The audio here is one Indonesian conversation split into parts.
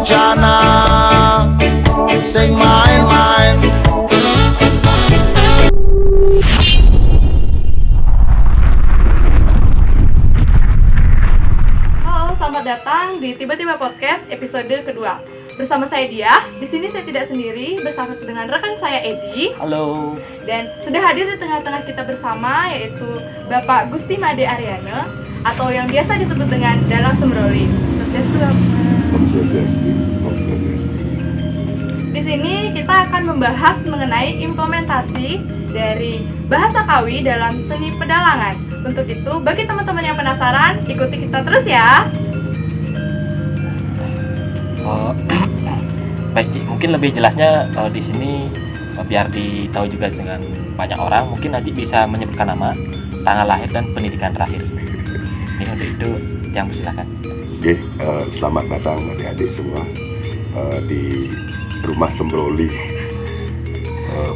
rencana sing main-main. Halo, selamat datang di Tiba-Tiba Podcast episode kedua. Bersama saya Dia. Di sini saya tidak sendiri, bersama dengan rekan saya Edi. Halo. Dan sudah hadir di tengah-tengah kita bersama yaitu Bapak Gusti Made Aryana atau yang biasa disebut dengan Dalang Sembroli. Swastiastu. Di sini kita akan membahas mengenai implementasi dari bahasa Kawi dalam seni pedalangan. Untuk itu, bagi teman-teman yang penasaran, ikuti kita terus ya. Baik, Ci. Mungkin lebih jelasnya di sini biar ditahu juga dengan banyak orang, mungkin Aji bisa menyebutkan nama, tanggal lahir dan pendidikan terakhir. Ini untuk itu yang persilakan. Oke, selamat datang adik-adik semua di rumah Sembroli.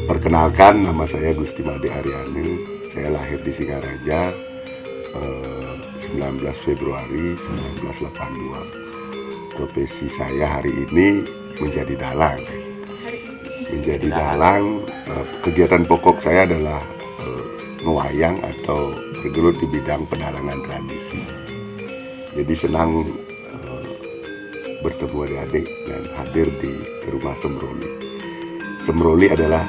Perkenalkan, nama saya Gusti Made Aryana. Saya lahir di Singaraja 19 Februari 1982. Profesi saya hari ini menjadi dalang. Kegiatan pokok saya adalah ngewayang atau bergelut di bidang pedalangan tradisi. Jadi senang bertemu adik-adik dan hadir di rumah Sembroli. Sembroli adalah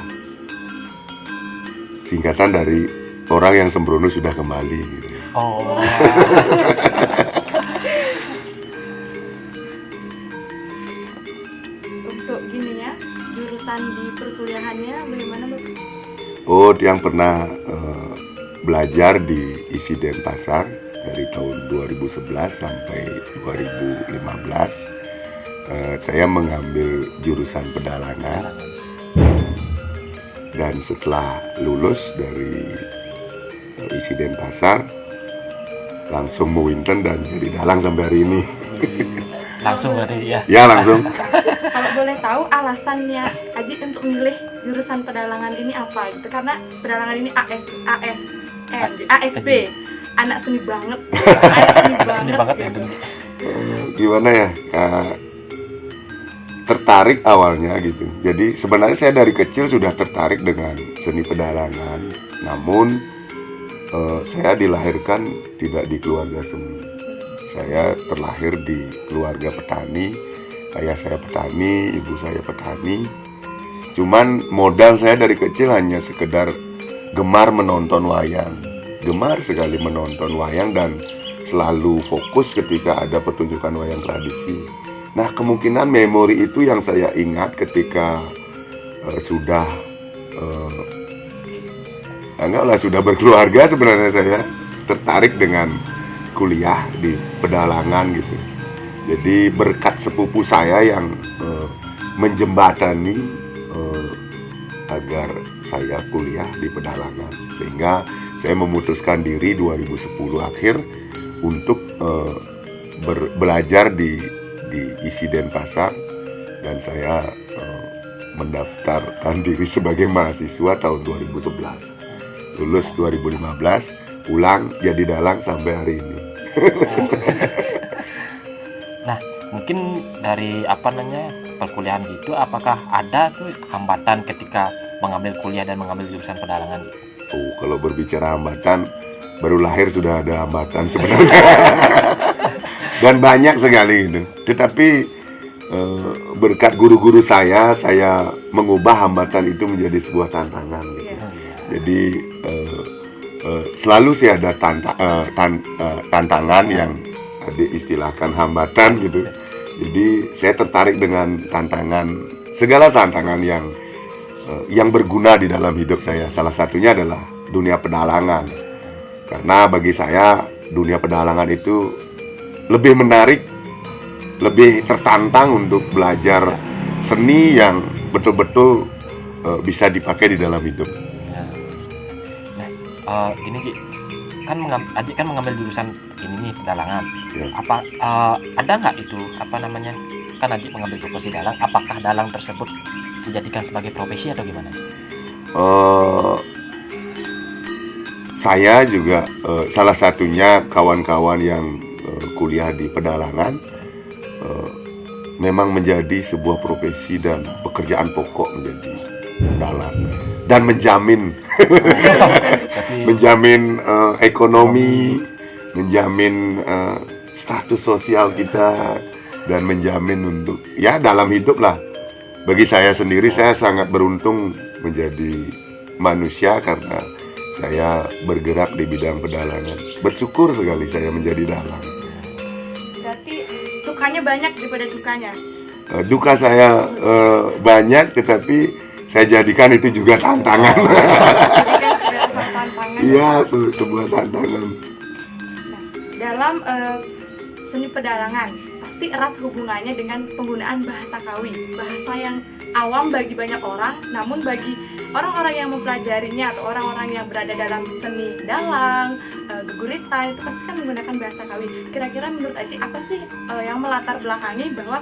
singkatan dari orang yang sembrono sudah kembali gitu. Oh. Untuk gini ya, jurusan di perkuliahannya bagaimana, Bapak? Oh, yang pernah belajar di ISI Denpasar dari tahun 2011 sampai 2015. Saya mengambil jurusan pedalangan. Dan setelah lulus dari ISI Denpasar, langsung mewinten dan jadi dalang sampai hari ini. Langsung dari ya. Ya, langsung. Kalau boleh tahu alasannya Aji untuk memilih jurusan pedalangan ini apa gitu? Karena pedalangan ini ASB, anak seni banget. Seni banget ya. Gitu. Gimana ya? Tertarik awalnya gitu. Jadi sebenarnya saya dari kecil sudah tertarik dengan seni pedalangan. Namun saya dilahirkan tidak di keluarga seni. Saya terlahir di keluarga petani. Ayah saya petani, ibu saya petani. Cuman modal saya dari kecil hanya sekedar gemar menonton wayang. Gemar sekali menonton wayang dan selalu fokus ketika ada pertunjukan wayang tradisi. Nah, kemungkinan memori itu yang saya ingat ketika sudah sudah berkeluarga. Sebenarnya saya tertarik dengan kuliah di pedalangan gitu. Jadi berkat sepupu saya yang menjembatani agar saya kuliah di pedalangan, sehingga saya memutuskan diri 2010 akhir untuk belajar di ISI Denpasar, dan saya mendaftarkan diri sebagai mahasiswa tahun 2011. Lulus 2015, pulang jadi dalang sampai hari ini. Nah, mungkin dari perkuliahan gitu, apakah ada tuh hambatan ketika mengambil kuliah dan mengambil jurusan pedalangan gitu? Oh, kalau berbicara hambatan, baru lahir sudah ada hambatan sebenarnya. Dan banyak sekali gitu. Tetapi berkat guru-guru saya mengubah hambatan itu menjadi sebuah tantangan gitu. Jadi selalu sih ada tantangan yang diistilahkan hambatan gitu. Jadi saya tertarik dengan segala tantangan yang berguna di dalam hidup saya. Salah satunya adalah dunia pedalangan. Karena bagi saya dunia pedalangan itu lebih menarik, lebih tertantang untuk belajar seni yang betul-betul bisa dipakai di dalam hidup. Nah, gini Ci, Aji kan mengambil jurusan ini nih, pedalangan. Ya. Apa ada nggak itu kan Aji mengambil profesi dalang? Apakah dalang tersebut dijadikan sebagai profesi atau gimana Ci? Saya juga salah satunya kawan-kawan yang kuliah di pedalangan memang menjadi sebuah profesi dan pekerjaan pokok menjadi dalang dan menjamin menjamin ekonomi, menjamin status sosial kita, dan menjamin untuk ya dalam hidup lah. Bagi saya sendiri, saya sangat beruntung menjadi manusia karena saya bergerak di bidang pedalangan. Bersyukur sekali saya menjadi dalang. Berarti sukanya banyak daripada dukanya. Duka saya banyak, tetapi saya jadikan itu juga tantangan. Jadi kan sebuah tantangan. Iya, sebuah tantangan. Nah, dalam seni pedalangan pasti erat hubungannya dengan penggunaan bahasa Kawi, bahasa yang awam bagi banyak orang, namun bagi orang-orang yang mempelajarinya atau orang-orang yang berada dalam seni dalang, geguritan, itu pasti kan menggunakan bahasa Kawi. Kira-kira menurut Aji apa sih yang melatar belakangi bahwa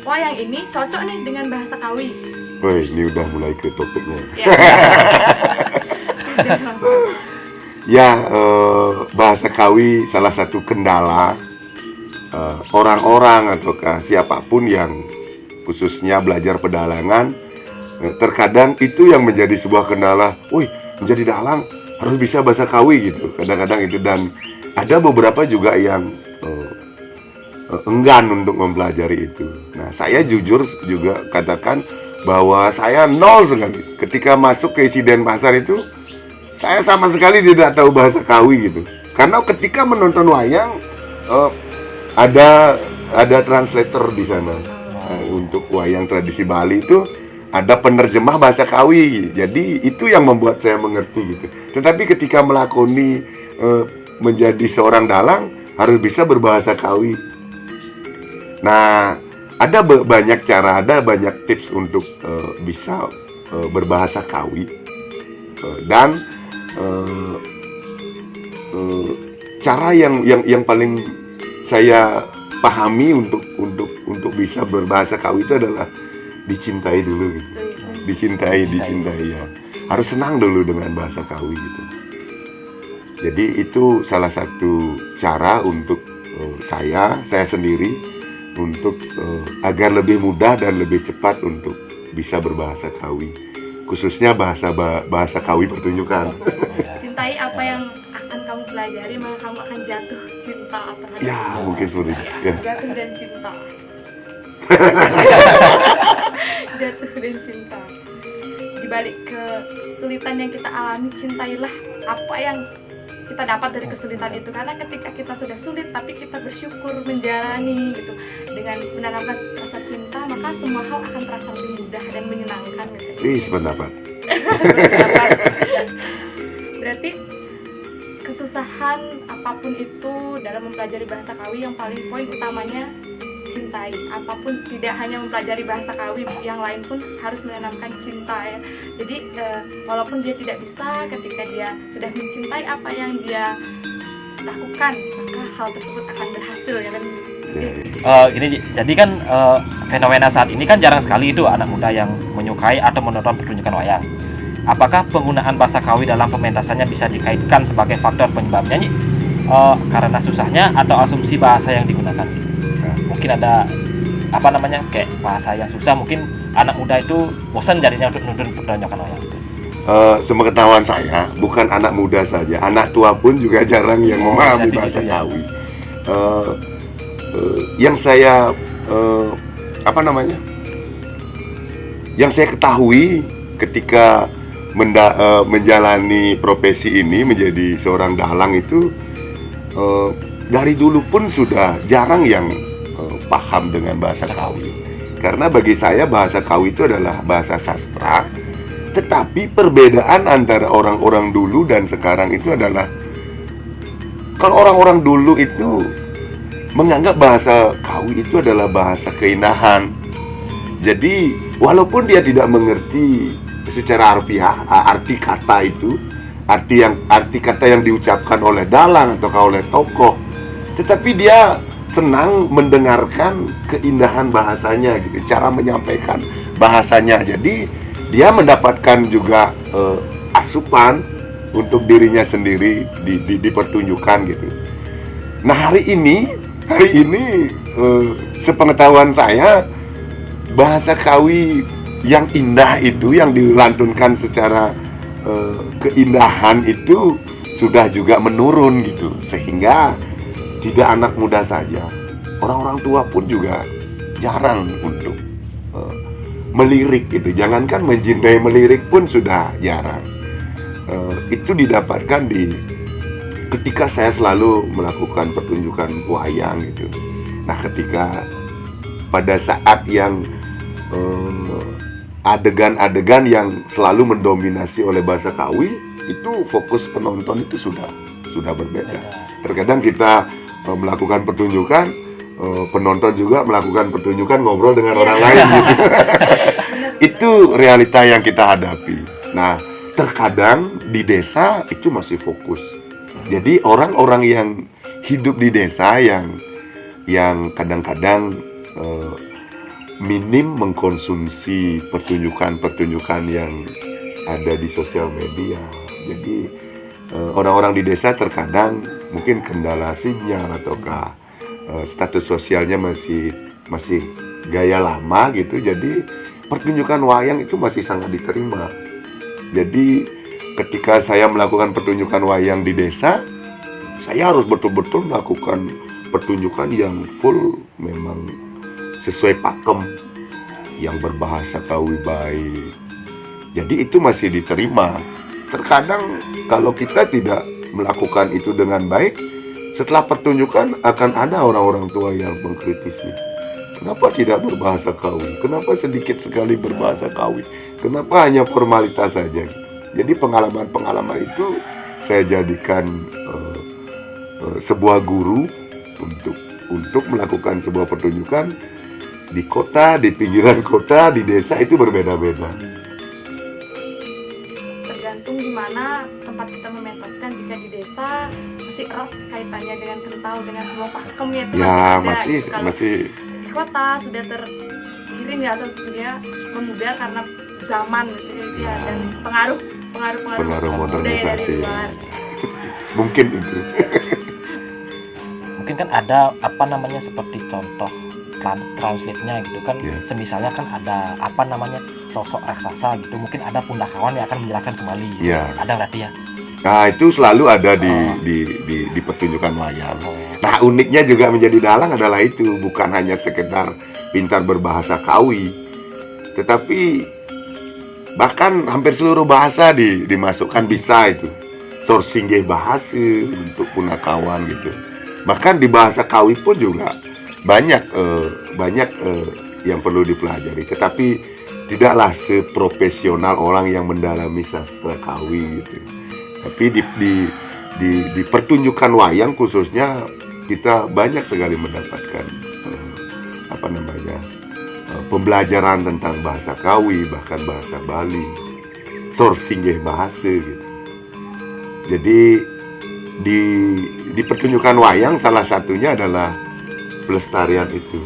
wayang ini cocok nih dengan bahasa Kawi? Woi, ini udah mulai ke topiknya. Ya. Sudah langsung. Ya, bahasa Kawi salah satu kendala orang-orang ataukah siapapun yang khususnya belajar pedalangan. Terkadang itu yang menjadi sebuah kendala. Woi, menjadi dalang harus bisa bahasa Kawi gitu. Kadang-kadang itu, dan ada beberapa juga yang enggan untuk mempelajari itu. Nah, saya jujur juga katakan bahwa saya nol sekali. Ketika masuk ke isi Denpasar itu, saya sama sekali tidak tahu bahasa Kawi gitu. Karena ketika menonton wayang, ada translator di sana. Untuk wayang tradisi Bali itu ada penerjemah bahasa Kawi. Jadi itu yang membuat saya mengerti gitu. Tetapi ketika melakoni menjadi seorang dalang harus bisa berbahasa Kawi. Nah, ada banyak cara, ada banyak tips untuk bisa berbahasa Kawi. Dan cara yang paling saya pahami untuk bisa berbahasa Kawi itu adalah dicintai dulu gitu. Dicintai ya. Harus senang dulu dengan bahasa Kawi gitu. Jadi itu salah satu cara untuk saya sendiri untuk agar lebih mudah dan lebih cepat untuk bisa berbahasa Kawi. Khususnya bahasa Kawi pertunjukan. Cintai apa yang akan kamu pelajari, maka kamu akan jatuh cinta terhadap Ya, itu. mungkin sulit. Ya. Jatuh dan cinta. Jatuh dan cinta. Di balik kesulitan yang kita alami, cintailah apa yang kita dapat dari kesulitan itu. Karena ketika kita sudah sulit tapi kita bersyukur menjalani gitu dengan menanamkan rasa cinta, maka semua hal akan terasa lebih mudah dan menyenangkan gitu. Sependapat. Berarti kesusahan apapun itu dalam mempelajari bahasa Kawi, yang paling poin utamanya cintai. Apapun, tidak hanya mempelajari bahasa Kawi, yang lain pun harus menanamkan cinta ya. Jadi walaupun dia tidak bisa, ketika dia sudah mencintai apa yang dia lakukan, maka hal tersebut akan berhasil ya kan. Gini, jadi kan fenomena saat ini kan jarang sekali itu anak muda yang menyukai atau menonton pertunjukan wayang. Apakah penggunaan bahasa Kawi dalam pementasannya bisa dikaitkan sebagai faktor penyebabnya nih? Karena susahnya atau asumsi bahasa yang digunakan sih? Mungkin ada kayak bahasa yang susah, mungkin anak muda itu bosan jadinya untuk nonton pertunjukan wayang. Sepengetahuan saya, bukan anak muda saja, anak tua pun juga jarang yang memahami bahasa gitu ya. Kawi. Yang saya yang saya ketahui ketika menjalani profesi ini menjadi seorang dalang itu, dari dulu pun sudah jarang yang paham dengan bahasa Kawi. Karena bagi saya bahasa Kawi itu adalah bahasa sastra. Tetapi perbedaan antara orang-orang dulu dan sekarang itu adalah, kalau orang-orang dulu itu menganggap bahasa Kawi itu adalah bahasa keindahan. Jadi walaupun dia tidak mengerti secara harfiah arti kata itu, arti kata yang diucapkan oleh dalang atau oleh tokoh, tetapi dia senang mendengarkan keindahan bahasanya gitu, cara menyampaikan bahasanya. Jadi dia mendapatkan juga asupan untuk dirinya sendiri di pertunjukan gitu. Nah, hari ini sepengetahuan saya bahasa Kawi yang indah itu, yang dilantunkan secara keindahan itu sudah juga menurun gitu, sehingga tidak anak muda saja, orang-orang tua pun juga jarang untuk melirik gitu. Jangankan mencintai, melirik pun sudah jarang. Itu didapatkan ketika saya selalu melakukan pertunjukan wayang gitu. Nah, ketika pada saat yang adegan-adegan yang selalu mendominasi oleh bahasa Kawi, itu fokus penonton itu sudah berbeda. Terkadang kita melakukan pertunjukan, penonton juga melakukan pertunjukan, ngobrol dengan orang lain gitu. Itu realita yang kita hadapi. Nah, terkadang di desa itu masih fokus. Jadi orang-orang yang hidup di desa yang kadang-kadang minim mengkonsumsi pertunjukan-pertunjukan yang ada di sosial media. Jadi orang-orang di desa terkadang mungkin kendala sinyal ataukah status sosialnya masih gaya lama gitu. Jadi pertunjukan wayang itu masih sangat diterima. Jadi ketika saya melakukan pertunjukan wayang di desa, saya harus betul-betul melakukan pertunjukan yang full, memang sesuai pakem, yang berbahasa Kawi baik. Jadi itu masih diterima. Terkadang kalau kita tidak melakukan itu dengan baik, setelah pertunjukan akan ada orang-orang tua yang mengkritisi. Kenapa tidak berbahasa Kawi? Kenapa sedikit sekali berbahasa Kawi? Kenapa hanya formalitas saja? Jadi pengalaman-pengalaman itu saya jadikan sebuah guru untuk melakukan sebuah pertunjukan di kota, di pinggiran kota, di desa itu berbeda-beda. Tergantung di mana tempat kita mementaskan. Jika di desa masih erat kaitannya dengan kental, dengan sebuah pakemnya itu Ya, masih ada. masih Di kota sudah tergiring ya, atau dia memudar karena zaman gitu ya, dan pengaruh budaya modernisasi. dari luar. Mungkin itu. Mungkin kan ada apa namanya seperti contoh translate-nya gitu kan. Semisalnya kan ada apa namanya sosok raksasa gitu, mungkin ada Pundakawan yang akan menjelaskan kembali. Ada berarti ya. Nah, itu selalu ada di pertunjukan wayang. Nah, uniknya juga menjadi dalang adalah itu, bukan hanya sekedar pintar berbahasa Kawi, tetapi bahkan hampir seluruh bahasa dimasukkan bisa itu. Sorsinggeh bahasa untuk Punakawan gitu. Bahkan di bahasa Kawi pun juga banyak yang perlu dipelajari, tetapi tidaklah seprofesional orang yang mendalami sastra Kawi gitu. Tapi di pertunjukan wayang khususnya kita banyak sekali mendapatkan pembelajaran tentang bahasa Kawi, bahkan bahasa Bali, sorsinggeh bahasa gitu. Jadi di pertunjukan wayang salah satunya adalah pelestarian itu,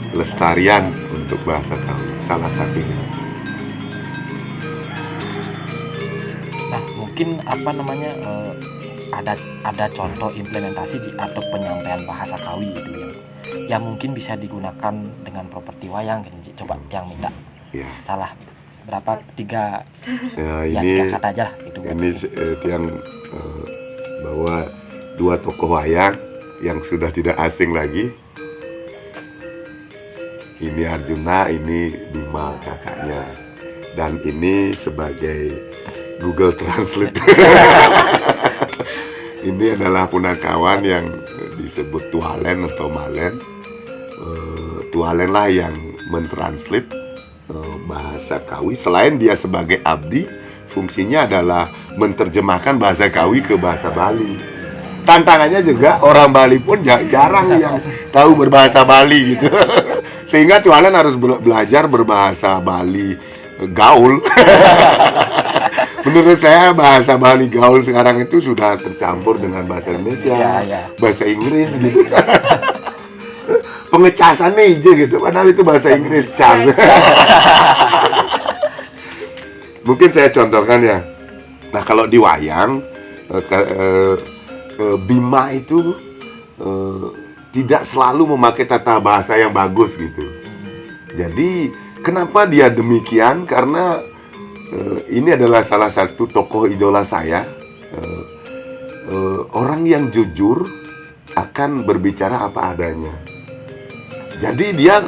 pelestarian untuk bahasa Kawi, salah satunya. Nah, mungkin apa namanya ada contoh implementasi atau penyampaian bahasa Kawi itu yang mungkin bisa digunakan dengan properti wayang gitu. Coba yang minta salah berapa 3 3 kata aja lah gitu. Ini yang bahwa 2 tokoh wayang yang sudah tidak asing lagi. Ini Arjuna, ini Bima kakaknya, dan ini sebagai Google Translate. Ini adalah Punakawan yang disebut Tualen atau Malen. Tualen lah yang mentranslate bahasa Kawi. Selain dia sebagai abdi, fungsinya adalah menerjemahkan bahasa Kawi ke bahasa Bali. Tantangannya juga orang Bali pun jarang yang tahu berbahasa Bali gitu. Sehingga Tualen harus belajar berbahasa Bali gaul. Menurut saya bahasa Bali gaul sekarang itu sudah tercampur dengan bahasa Indonesia, bahasa Inggris gitu. Pengecasannya aja gitu, padahal itu bahasa Inggris. Mungkin saya contohkan ya. Nah, kalau di wayang Bima itu tidak selalu memakai tata bahasa yang bagus gitu. Jadi kenapa dia demikian? Karena ini adalah salah satu tokoh idola saya. Orang yang jujur akan berbicara apa adanya. Jadi dia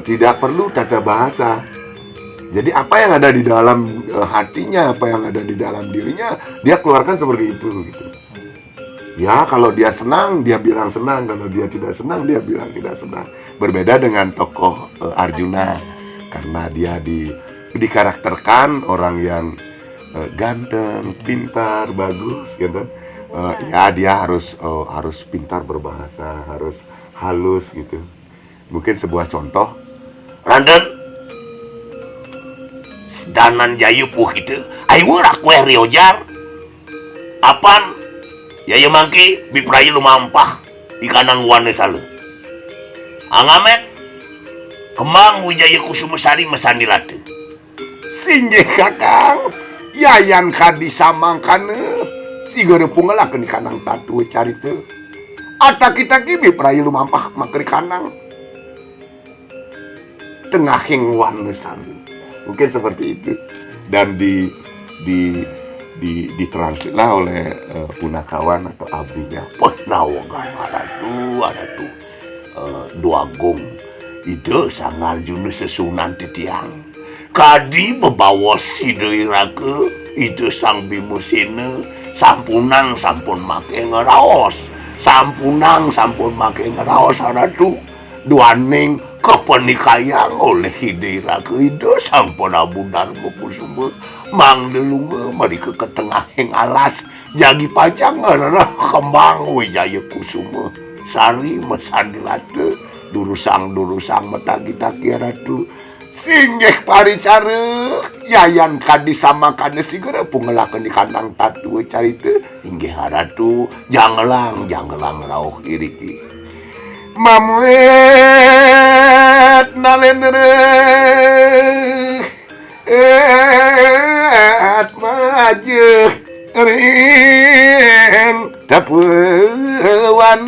tidak perlu tata bahasa. Jadi apa yang ada di dalam hatinya, apa yang ada di dalam dirinya, dia keluarkan seperti itu gitu. Ya, kalau dia senang, dia bilang senang. Kalau dia tidak senang, dia bilang tidak senang. Berbeda dengan tokoh Arjuna, karena dia dikarakterkan orang yang ganteng, pintar, bagus, gitu. Ya, dia harus pintar berbahasa, harus halus, gitu. Mungkin sebuah contoh. Randan, sedanan jayu puh gitu. Ayo kue riojar. Apan? Yaya mangki biprayi lumampah ikanang wane salu. Angamet kemang wijaya kusumasari mesanilate. Singgih kakang, yayan kadi samangkane. Sigere pungalakeun ikanang tatu carita. Ata kita kibi prayi lumampah makeri kanang. Tengahing wane salu. Mungkin seperti itu. Dan ditranslate lah oleh punakawan atau abdinya. Wah, nawagan ada tuh duagung itu sangat jenis sesunan titiang. Kadi bebawa sideirake itu sang bimusine sampunang sampun make ngeraos. Sampunang sampun make ngeraos ada tuh duaning kepenikayang oleh hideirake itu sampun abundar mupusumber. Mang delunge mereka ke tengah yang alas jagi pajang adalah kembang wijaya kusuma sari mesandilate durusang metagi-tagi ratu singgih paricara yayan kadi sama kade sigera pungelakeun di kandang tatu carita inggih ratu jangelang rauh iriki mamuet nalendere maju ring tapuan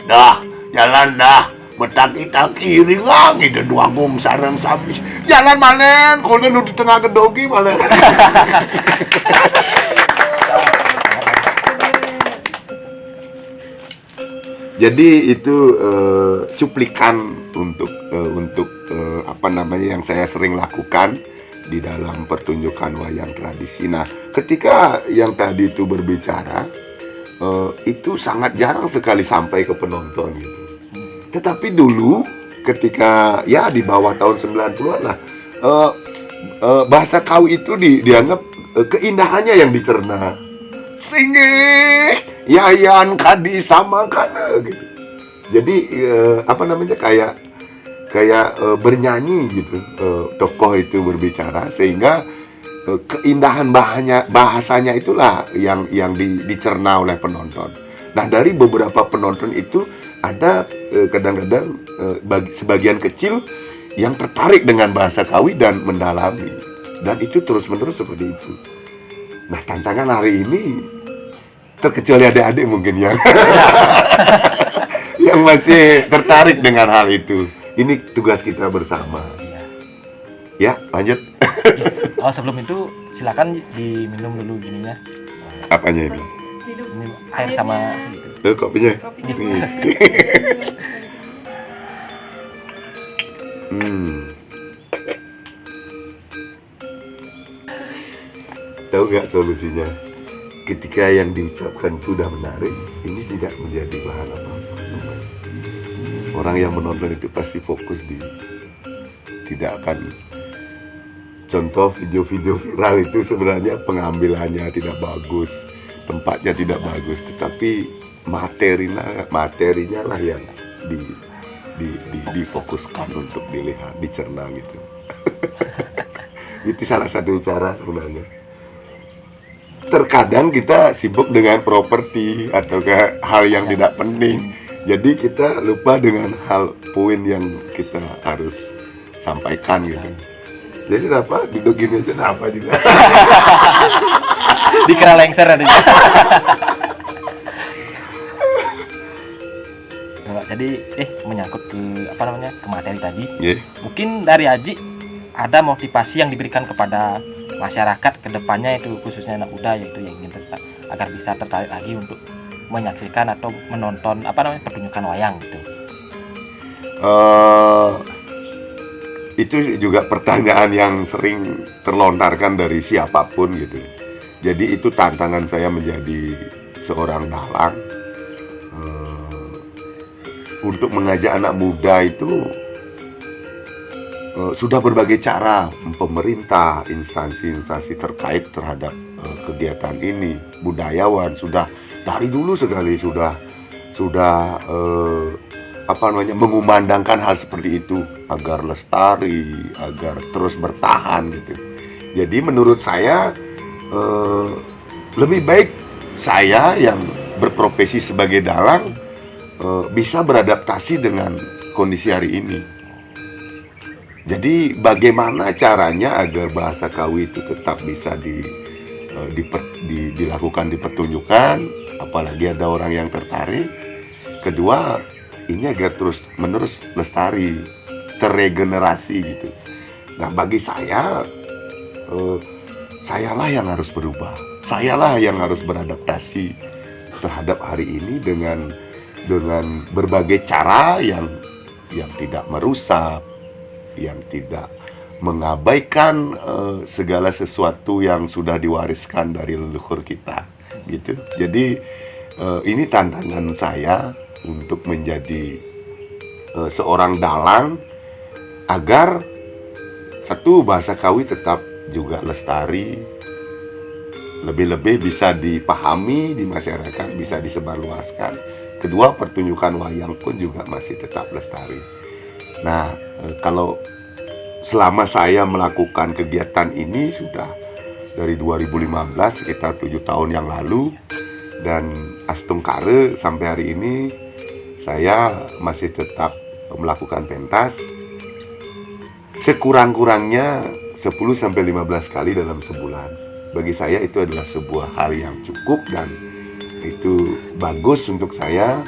dah jalan dah betaki-taki ringang itu duagung sareng sabis jalan manen kono nu di tengah gedogi manen. Jadi itu cuplikan untuk apa namanya yang saya sering lakukan di dalam pertunjukan wayang tradisi. Nah, ketika yang tadi itu berbicara, itu sangat jarang sekali sampai ke penonton gitu. Tetapi dulu ketika ya di bawah tahun 90-an lah, bahasa Kawi itu dianggap keindahannya yang dicerna. Singgih yayan kadi sama kana gitu. Jadi apa namanya kayak bernyanyi gitu, tokoh itu berbicara sehingga keindahan bahasanya itulah yang dicerna oleh penonton. Nah, dari beberapa penonton itu ada kadang-kadang sebagian kecil yang tertarik dengan bahasa Kawi dan mendalami, dan itu terus-menerus seperti itu. Nah, tantangan hari ini terkecuali adik-adik mungkin yang masih tertarik dengan hal itu. Ini tugas kita bersama. Ya, lanjut. Oh, sebelum itu silakan diminum dulu gininya. Apanya ini? Ini air sama gitu. Kopinya. Kopinya. Tahu nggak solusinya? Ketika yang diucapkan itu sudah menarik, ini tidak menjadi bahan apa-apa. Orang yang menonton itu pasti fokus tidak akan. Contoh video-video viral itu sebenarnya pengambilannya tidak bagus, tempatnya tidak bagus, tetapi materinya lah yang difokuskan untuk dilihat, dicerna gitu. Itu salah satu cara sebenarnya. Terkadang kita sibuk dengan properti atau hal yang tidak penting. Jadi kita lupa dengan hal poin yang kita harus sampaikan gitu. Jadi apa? Duduk gini aja apa juga. Dikira lengser ada. tadi menyangkut ke ke materi tadi. Ya. Mungkin dari Aji ada motivasi yang diberikan kepada masyarakat ke depannya, itu khususnya anak muda, yaitu yang ingin agar bisa tertarik lagi untuk menyaksikan atau menonton pertunjukan wayang gitu. Itu juga pertanyaan yang sering terlontarkan dari siapapun gitu. Jadi itu tantangan saya menjadi seorang dalang, untuk mengajak anak muda itu. Sudah berbagai cara pemerintah, instansi-instansi terkait terhadap kegiatan ini, budayawan sudah dari dulu sekali sudah mengumandangkan hal seperti itu agar lestari, agar terus bertahan gitu. Jadi menurut saya lebih baik saya yang berprofesi sebagai dalang bisa beradaptasi dengan kondisi hari ini. Jadi bagaimana caranya agar bahasa Kawi itu tetap bisa dilakukan di pertunjukan, apalagi ada orang yang tertarik. Kedua, ini agar terus menerus lestari, terregenerasi gitu. Nah bagi saya, sayalah yang harus berubah, sayalah yang harus beradaptasi terhadap hari ini dengan berbagai cara yang tidak merusak, yang tidak mengabaikan segala sesuatu yang sudah diwariskan dari leluhur kita gitu. Jadi ini tantangan saya untuk menjadi seorang dalang agar satu, bahasa Kawi tetap juga lestari, lebih-lebih bisa dipahami di masyarakat, bisa disebarluaskan. Kedua, pertunjukan wayang pun juga masih tetap lestari. Nah, kalau selama saya melakukan kegiatan ini sudah dari 2015, sekitar 7 tahun yang lalu, dan astungkare sampai hari ini saya masih tetap melakukan pentas sekurang-kurangnya 10-15 kali dalam sebulan. Bagi saya itu adalah sebuah hal yang cukup dan itu bagus untuk saya.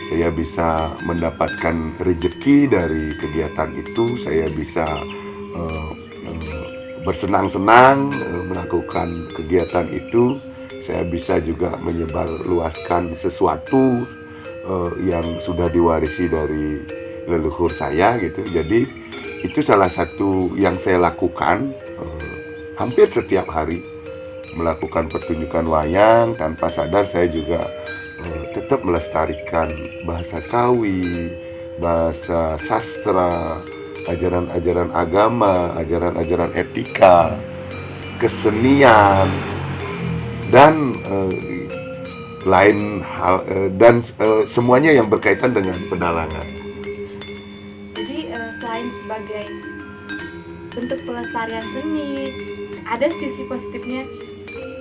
Saya bisa mendapatkan rezeki dari kegiatan itu. Saya bisa bersenang-senang melakukan kegiatan itu. Saya bisa juga menyebarluaskan sesuatu yang sudah diwarisi dari leluhur saya gitu. Jadi itu salah satu yang saya lakukan hampir setiap hari, melakukan pertunjukan wayang. Tanpa sadar saya juga tetap melestarikan bahasa Kawi, bahasa sastra, ajaran-ajaran agama, ajaran-ajaran etika, kesenian, dan lain hal, dan semuanya yang berkaitan dengan pedalangan. Jadi selain sebagai bentuk pelestarian seni, ada sisi positifnya,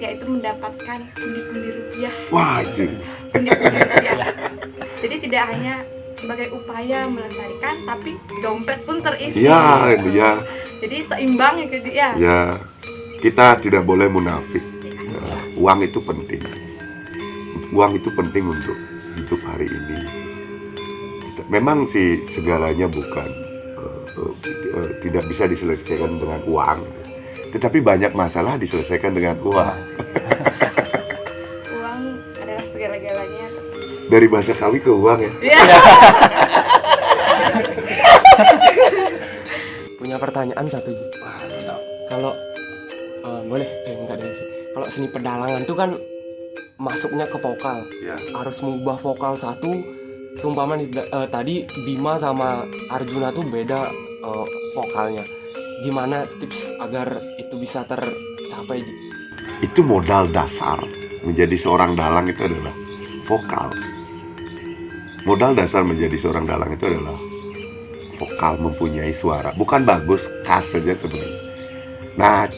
yaitu mendapatkan pundi-pundi rupiah. Wah, itu. Pundi-pundi rupiah. Jadi tidak hanya sebagai upaya melestarikan, tapi dompet pun terisi. Ya. Jadi seimbang ya. Ya, kita tidak boleh munafik. Uang itu penting. Uang itu penting untuk hidup hari ini. Memang sih segalanya bukan tidak bisa diselesaikan dengan uang, tetapi banyak masalah diselesaikan dengan uang. Uang adalah segala-galanya. Dari bahasa Kawi ke uang ya. Punya pertanyaan satu, Ji. Kalau boleh enggak dari sih. Kalau seni pedalangan tuh kan masuknya ke vokal. Ya. Harus mengubah vokal satu. Seumpama tadi Bima sama Arjuna tuh beda vokalnya. Gimana tips agar itu bisa tercapai, Ji? Itu modal dasar menjadi seorang dalang itu adalah vokal. Modal dasar menjadi seorang dalang itu adalah vokal, mempunyai suara. Bukan bagus, khas saja sebenarnya. Nah,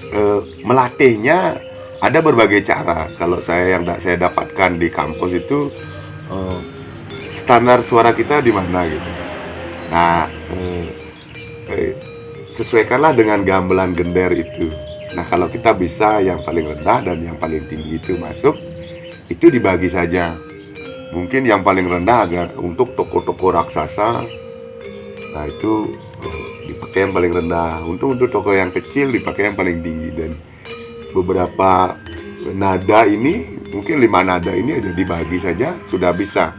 melatihnya ada berbagai cara. Kalau saya dapatkan di kampus itu standar suara kita di mana gitu. Nah, sesuaikanlah dengan gamelan gender itu. Nah, kalau kita bisa yang paling rendah dan yang paling tinggi itu masuk, itu dibagi saja. Mungkin yang paling rendah agar untuk toko-toko raksasa, nah itu dipakai yang paling rendah. Untuk toko yang kecil dipakai yang paling tinggi. Dan beberapa nada ini, mungkin 5 nada ini aja dibagi saja sudah bisa.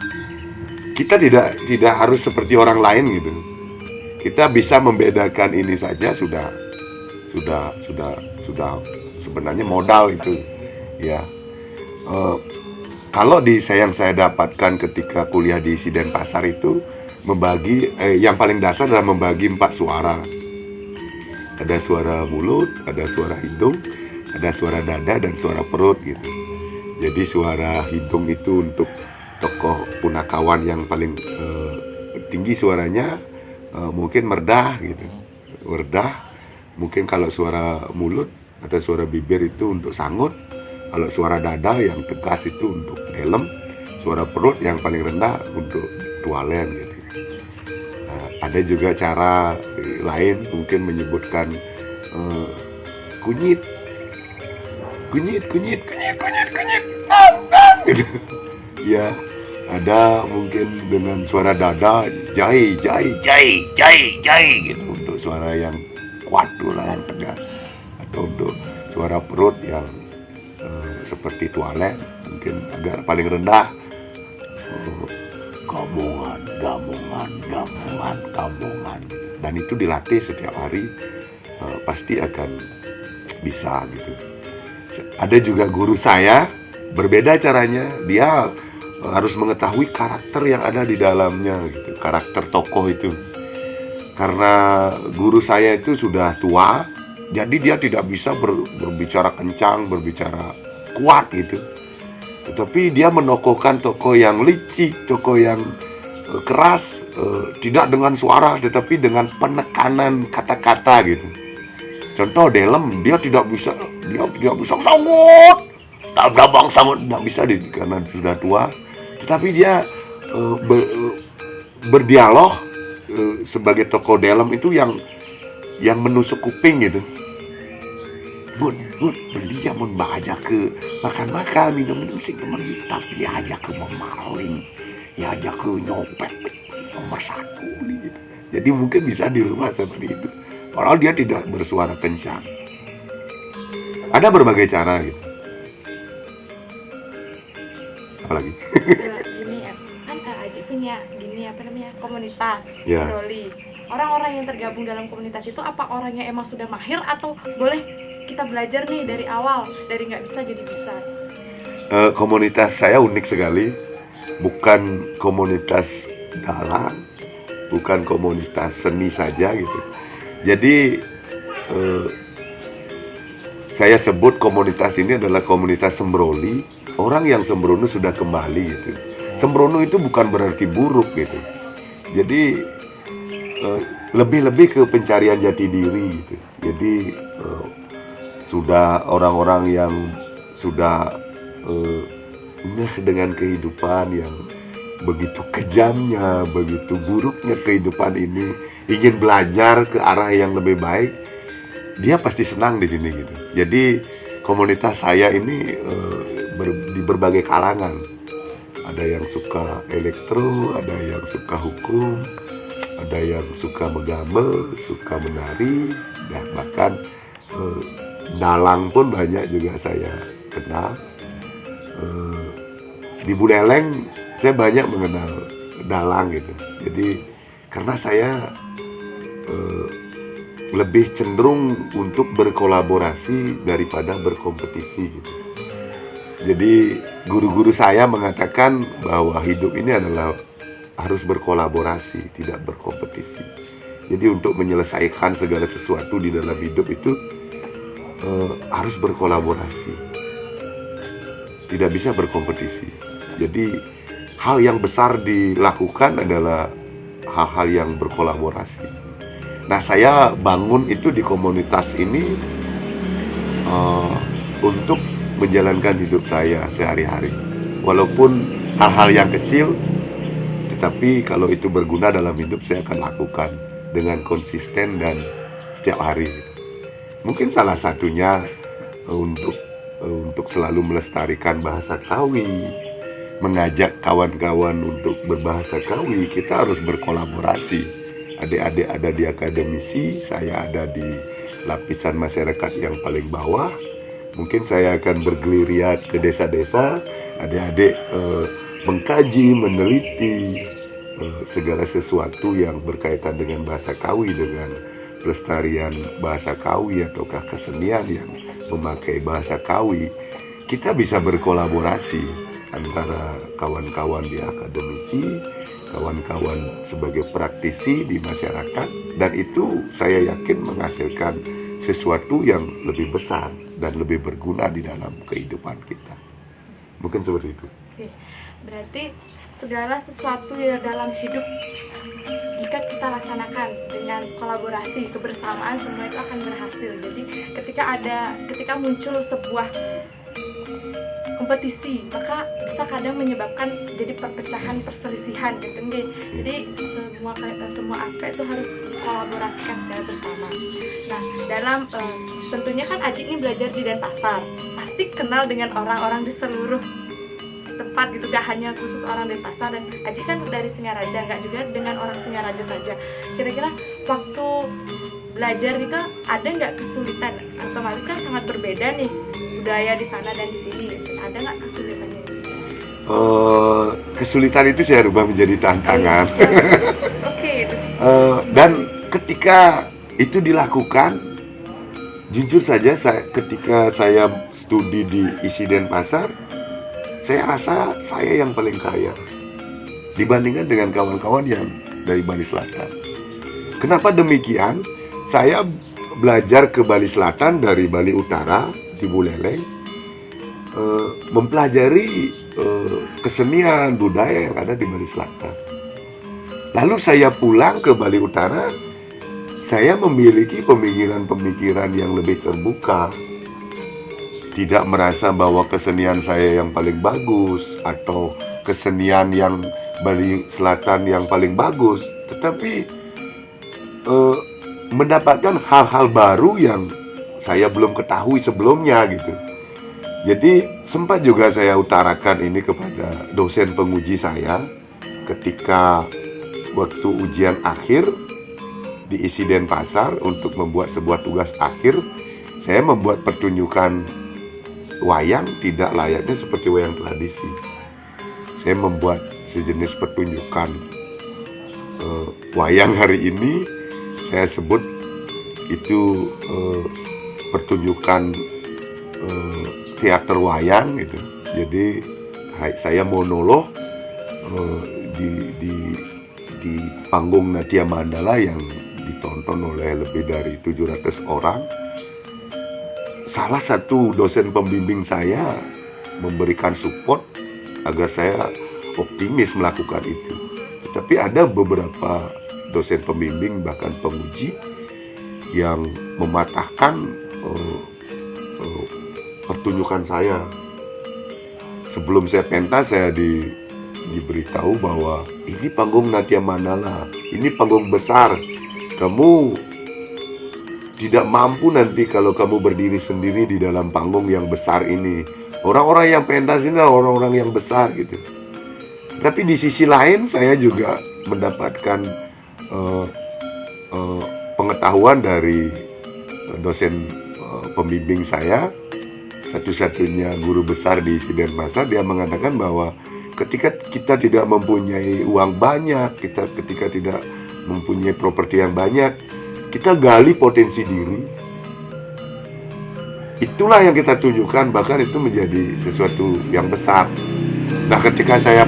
Kita tidak harus seperti orang lain gitu. Kita bisa membedakan ini saja sudah sebenarnya modal itu ya. Kalau yang saya dapatkan ketika kuliah di ISI Denpasar itu membagi yang paling dasar adalah membagi 4 suara. Ada suara mulut, ada suara hidung, ada suara dada, dan suara perut gitu. Jadi suara hidung itu untuk tokoh punakawan yang paling tinggi suaranya, mungkin merdah gitu. Merdah. Mungkin kalau suara mulut atau suara bibir itu untuk sangut. Kalau suara dada yang tegas itu untuk delem. Suara perut yang paling rendah untuk tualen gitu. Ada juga cara lain mungkin menyebutkan kunyit, gitu. Ya, ada mungkin dengan suara dada jai gitu untuk suara yang kuat lah, yang tegas. Atau untuk suara perut yang seperti tualen mungkin agak paling rendah, gabungan, dan itu dilatih setiap hari, pasti akan bisa gitu. Ada juga guru saya berbeda caranya, dia harus mengetahui karakter yang ada di dalamnya gitu, karakter tokoh itu. Karena guru saya itu sudah tua, jadi dia tidak bisa berbicara kencang, berbicara kuat gitu. Tetapi dia menokohkan tokoh yang licik, tokoh yang keras, tidak dengan suara tetapi dengan penekanan kata-kata gitu. Contoh Delem, dia tidak bisa sangut, tabrak sangut, tidak bisa karena sudah tua. Tetapi dia berdialog sebagai tokoh Delem itu yang menusuk kuping gitu. Mun beli ya, mun bahaja ke makan minum sing temen, tapi ya aja ke memaling, ya aja ke nyopet nomor 1 gitu. Jadi mungkin bisa di rumah seperti itu. Padahal dia tidak bersuara kencang. Ada berbagai cara gitu. Apalagi? Gini ya, kan Aji punya komunitas Ya. Doli. Orang-orang yang tergabung dalam komunitas itu apa orangnya emang sudah mahir atau boleh kita belajar nih dari awal, dari nggak bisa jadi bisa? Komunitas saya unik sekali, bukan komunitas dalang, bukan komunitas seni saja gitu. Jadi saya sebut komunitas ini adalah komunitas Sembroli. Orang yang sembrono sudah kembali gitu. Sembrono itu bukan berarti buruk gitu. Jadi lebih ke pencarian jati diri gitu. Jadi sudah orang-orang yang sudah dengan kehidupan yang begitu kejamnya, begitu buruknya kehidupan ini, ingin belajar ke arah yang lebih baik, dia pasti senang di sini gitu. Jadi komunitas saya ini di berbagai kalangan. Ada yang suka elektro, ada yang suka hukum, ada yang suka menggamel, suka menari, dan bahkan dalang pun banyak juga saya kenal. Di Buleleng saya banyak mengenal dalang gitu. Jadi karena saya lebih cenderung untuk berkolaborasi daripada berkompetisi gitu. Jadi guru-guru saya mengatakan bahwa hidup ini adalah harus berkolaborasi, tidak berkompetisi. Jadi untuk menyelesaikan segala sesuatu di dalam hidup itu harus berkolaborasi, tidak bisa berkompetisi. Jadi hal yang besar dilakukan adalah hal-hal yang berkolaborasi. Nah, saya bangun itu di komunitas ini untuk menjalankan hidup saya sehari-hari. Walaupun hal-hal yang kecil, tetapi kalau itu berguna dalam hidup, saya akan lakukan dengan konsisten dan setiap hari. Mungkin salah satunya untuk selalu melestarikan bahasa Kawi, mengajak kawan-kawan untuk berbahasa Kawi, kita harus berkolaborasi. Adik-adik ada di akademisi, saya ada di lapisan masyarakat yang paling bawah. Mungkin saya akan bergeliriat ke desa-desa, adik-adik mengkaji, meneliti segala sesuatu yang berkaitan dengan bahasa Kawi, dengan pelestarian bahasa Kawi ataukah kesenian yang memakai bahasa Kawi. Kita bisa berkolaborasi antara kawan-kawan di akademisi, kawan-kawan sebagai praktisi di masyarakat, dan itu saya yakin menghasilkan sesuatu yang lebih besar dan lebih berguna di dalam kehidupan kita. Mungkin seperti itu. Oke, berarti segala sesuatu yang dalam hidup jika kita laksanakan dengan kolaborasi, kebersamaan, semua itu akan berhasil. Jadi ketika muncul sebuah kompetisi, maka bisa kadang menyebabkan jadi perpecahan, perselisihan gitu. Jadi semua aspek itu harus dikolaborasikan secara bersama. Nah, dalam tentunya kan Aji ini belajar di Denpasar, pasti kenal dengan orang-orang di seluruh tempat gitu, gak hanya khusus orang Denpasar. Dan Aji kan dari Singaraja, gak juga dengan orang Singaraja saja. Kira-kira waktu belajar itu ada nggak kesulitan? Otomatis kan sangat berbeda nih budaya di sana dan di sini. Ada nggak kesulitannya? Kesulitan itu saya rubah menjadi tantangan. Oke. Dan ketika itu dilakukan, jujur saja ketika saya studi di ISI Denpasar, saya rasa saya yang paling kaya dibandingkan dengan kawan-kawan yang dari Bali Selatan. Kenapa demikian? Saya belajar ke Bali Selatan dari Bali Utara di Buleleng, mempelajari kesenian budaya yang ada di Bali Selatan. Lalu saya pulang ke Bali Utara, saya memiliki pemikiran-pemikiran yang lebih terbuka. Tidak merasa bahwa kesenian saya yang paling bagus atau kesenian yang Bali Selatan yang paling bagus, tetapi mendapatkan hal-hal baru yang saya belum ketahui sebelumnya gitu. Jadi sempat juga saya utarakan ini kepada dosen penguji saya ketika waktu ujian akhir di ISI Denpasar untuk membuat sebuah tugas akhir. Saya membuat pertunjukan wayang tidak layaknya seperti wayang tradisi. Saya membuat sejenis pertunjukan wayang hari ini, saya sebut itu pertunjukan teater wayang gitu. Jadi saya monolog di panggung Natya Mandala yang ditonton oleh lebih dari 700 orang. Salah satu dosen pembimbing saya memberikan support agar saya optimis melakukan itu. Tetapi ada beberapa dosen pembimbing bahkan penguji yang mematahkan pertunjukan saya. Sebelum saya pentas, saya diberitahu bahwa ini panggung Natya Mandala, ini panggung besar. Kamu tidak mampu nanti kalau kamu berdiri sendiri di dalam panggung yang besar ini. Orang-orang yang pentas ini adalah orang-orang yang besar gitu. Tapi di sisi lain saya juga mendapatkan pengetahuan dari dosen pembimbing saya, satu-satunya guru besar di ISI Denpasar. Dia mengatakan bahwa ketika kita tidak mempunyai uang banyak, ketika tidak mempunyai properti yang banyak, kita gali potensi diri. Itulah yang kita tunjukkan, bahkan itu menjadi sesuatu yang besar. Nah, ketika saya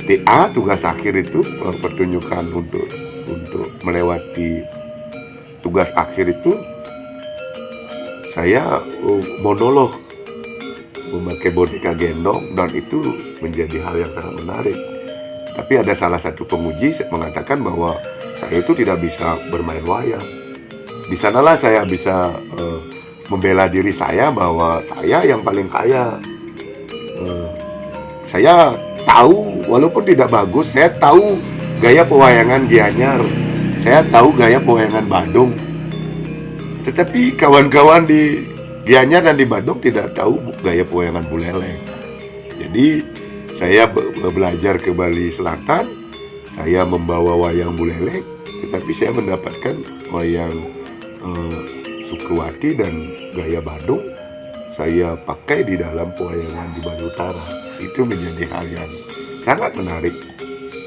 TA, tugas akhir itu, pertunjukan untuk melewati tugas akhir itu, saya monolog memakai boneka gendong, dan itu menjadi hal yang sangat menarik. Tapi ada salah satu penguji mengatakan bahwa saya itu tidak bisa bermain wayang. Di sanalah saya bisa membela diri saya bahwa saya yang paling kaya. Saya tahu, walaupun tidak bagus, saya tahu gaya pewayangan Gianyar, saya tahu gaya pewayangan Badung. Tetapi kawan-kawan di Gianyar dan di Badung tidak tahu gaya pewayangan Buleleng. Jadi saya belajar ke Bali Selatan, saya membawa wayang Bulelek, tetapi saya mendapatkan wayang Sukawati dan gaya Badung saya pakai di dalam pewayangan di Bali Utara. Itu menjadi hal yang sangat menarik.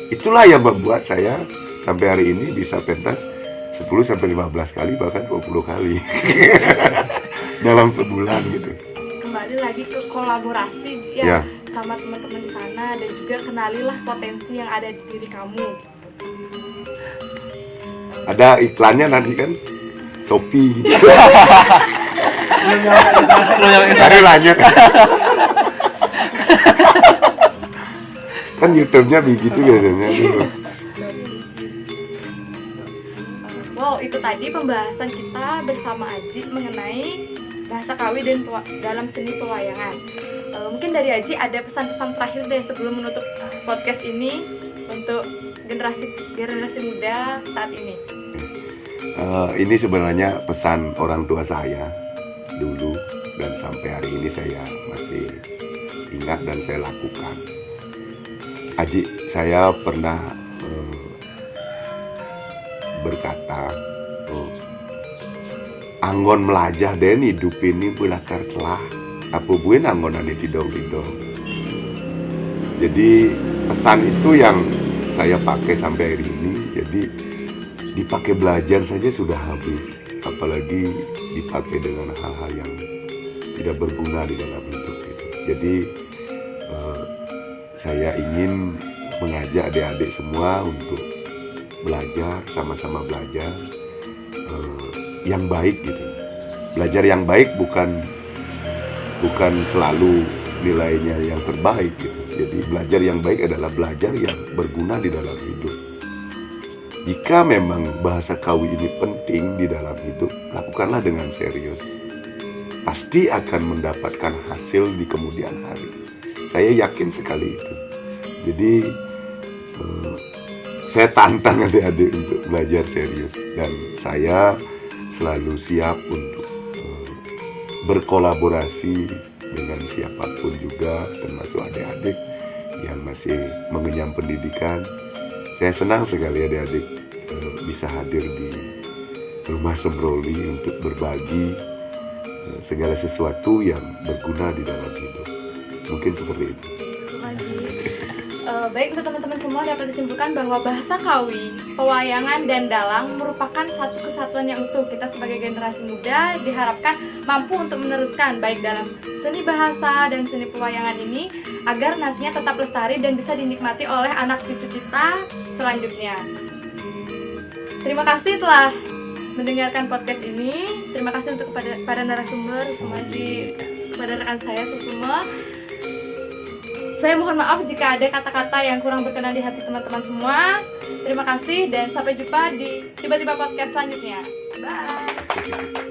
Itulah yang membuat saya sampai hari ini bisa pentas 10-15 kali, bahkan 20 kali dalam sebulan gitu. Kembali lagi ke kolaborasi Ya. sama teman-teman di sana, dan juga kenalilah potensi yang ada di diri kamu. Ada iklannya nanti kan, Shopee gitu. Cari lanjut. Kan YouTube-nya begitu biasanya dulu. Wow, itu tadi pembahasan kita bersama Aji mengenai bahasa Kawi dan dalam seni pewayangan. Mungkin dari Aji ada pesan-pesan terakhir deh sebelum menutup podcast ini untuk generasi muda saat ini. Ini sebenarnya pesan orang tua saya dulu, dan sampai hari ini saya masih ingat dan saya lakukan. Aji, saya pernah berkata, anggon melajah den hidup ini belakar telah apa buin anggonan ini tidong-tidong. Jadi pesan itu yang saya pakai sampai hari ini. Jadi dipakai belajar saja sudah habis, apalagi dipakai dengan hal-hal yang tidak berguna di dalam hidup gitu. Jadi saya ingin mengajak adik-adik semua untuk belajar, sama-sama belajar yang baik gitu. Belajar yang baik bukan selalu nilainya yang terbaik gitu. Jadi belajar yang baik adalah belajar yang berguna di dalam hidup. Jika memang bahasa Kawi ini penting di dalam hidup, lakukanlah dengan serius. Pasti akan mendapatkan hasil di kemudian hari. Saya yakin sekali itu. Jadi saya tantang adik-adik untuk belajar serius, dan saya selalu siap untuk berkolaborasi dengan siapapun juga, termasuk adik-adik yang masih mengenyam pendidikan. Saya senang sekali adik-adik bisa hadir di Rumah Sembroli untuk berbagi segala sesuatu yang berguna di dalam hidup. Mungkin seperti itu. Baik, untuk teman-teman semua dapat disimpulkan bahwa bahasa Kawi, pewayangan, dan dalang merupakan satu kesatuan yang utuh. Kita sebagai generasi muda diharapkan mampu untuk meneruskan baik dalam seni bahasa dan seni pewayangan ini, agar nantinya tetap lestari dan bisa dinikmati oleh anak cucu kita selanjutnya. Terima kasih telah mendengarkan podcast ini. Terima kasih untuk para narasumber semua, kepada rekan saya semua. Saya mohon maaf jika ada kata-kata yang kurang berkenan di hati teman-teman semua. Terima kasih dan sampai jumpa di Tiba-Tiba Podcast selanjutnya. Bye.